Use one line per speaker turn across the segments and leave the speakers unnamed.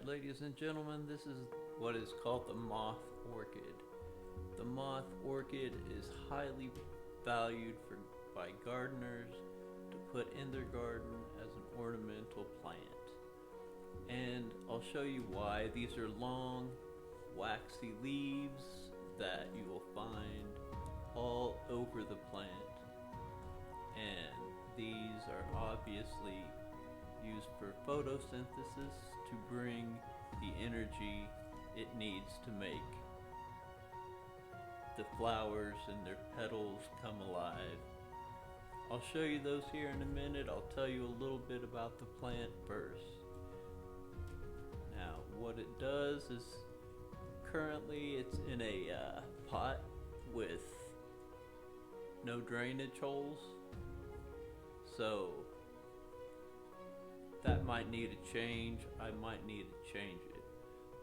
Alright, ladies and gentlemen, this is what is called the moth orchid. The moth orchid is highly valued by gardeners to put in their garden as an ornamental plant. And I'll show you why. These are long, waxy leaves that you will find all over the plant. And these are obviously used for photosynthesis to bring the energy it needs to make the flowers and their petals come alive. I'll show you those here in a minute. I'll tell you a little bit about the plant first. Now, what it does is currently it's in a pot with no drainage holes, so that might need a change. I might need to change it.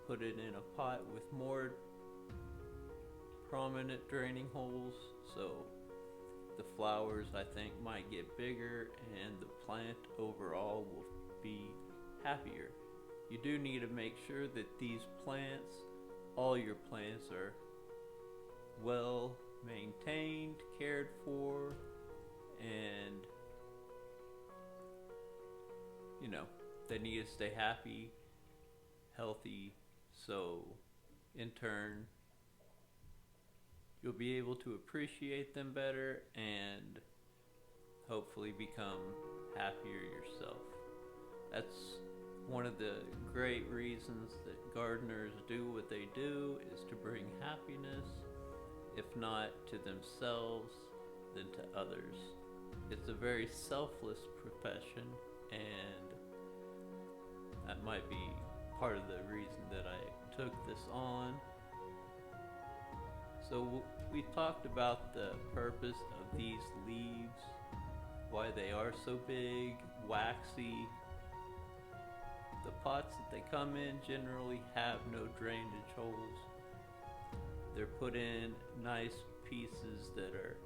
Put it in a pot with more prominent draining holes, so the flowers I think might get bigger and the plant overall will be happier. You do need to make sure that these plants, all your plants, are well maintained, cared for, and they need to stay happy, healthy, so in turn you'll be able to appreciate them better and hopefully become happier yourself. That's one of the great reasons that gardeners do what they do, is to bring happiness, if not to themselves, then to others. It's a very selfless profession, and that might be part of the reason that I took this on. So we talked about the purpose of these leaves, why they are so big, waxy. The pots that they come in generally have no drainage holes. They're put in nice pieces that are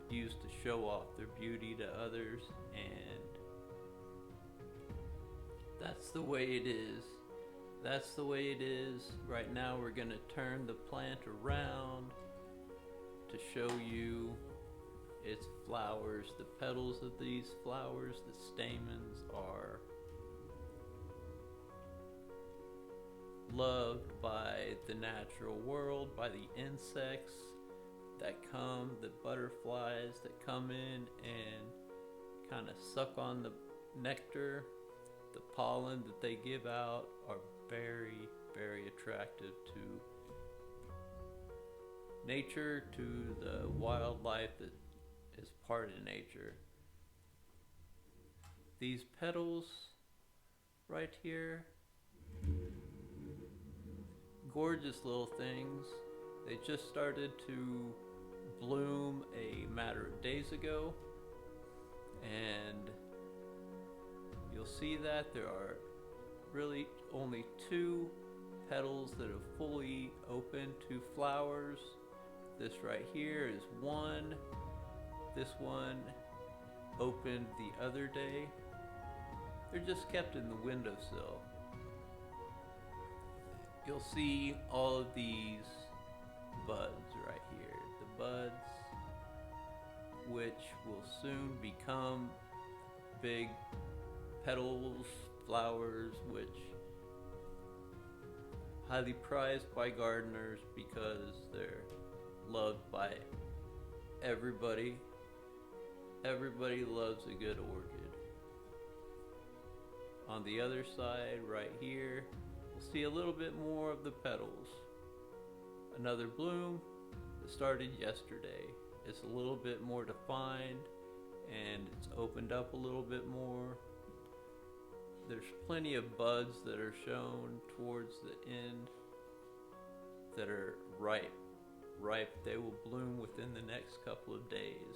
used to show off their beauty to others, and that's the way it is. That's the way it is. Right now we're going to turn the plant around to show you its flowers. The petals of these flowers, the stamens, are loved by the natural world, by the insects that come, the butterflies that come in and kind of suck on the nectar. The pollen that they give out are very, very attractive to nature, to the wildlife that is part of nature. These petals right here, gorgeous little things. They just started to bloom a matter of days ago, and you'll see that there are really only 2 petals that have fully opened to flowers. This right here is one. This one opened the other day. They're just kept in the windowsill. You'll see all of these buds right here. The buds, which will soon become big petals, flowers, which highly prized by gardeners because they're loved by everybody. Everybody loves a good orchid. On the other side, right here, we'll see a little bit more of the petals. Another bloom that started yesterday. It's a little bit more defined and it's opened up a little bit more. There's plenty of buds that are shown towards the end that are ripe. They will bloom within the next couple of days.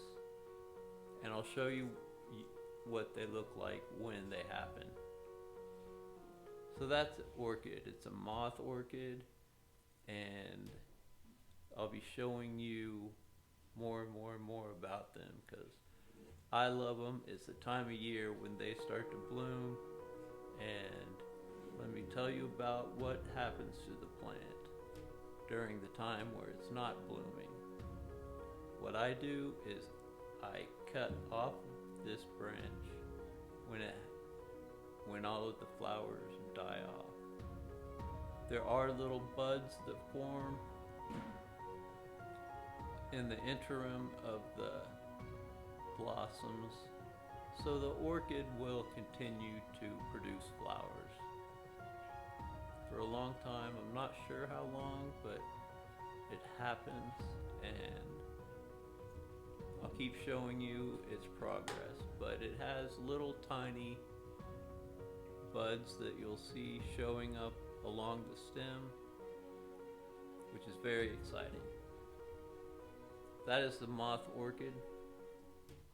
And I'll show you what they look like when they happen. So that's an orchid. It's a moth orchid, and I'll be showing you more and more and more about them because I love them. It's the time of year when they start to bloom, and let me tell you about what happens to the plant during the time where it's not blooming. What I do is I cut off this branch when all of the flowers die off. There are little buds that form in the interim of the blossoms, so the orchid will continue to produce flowers for a long time. I'm not sure how long, but it happens, and I'll keep showing you its progress. But it has little tiny buds that you'll see showing up along the stem, which is very exciting. That is the moth orchid.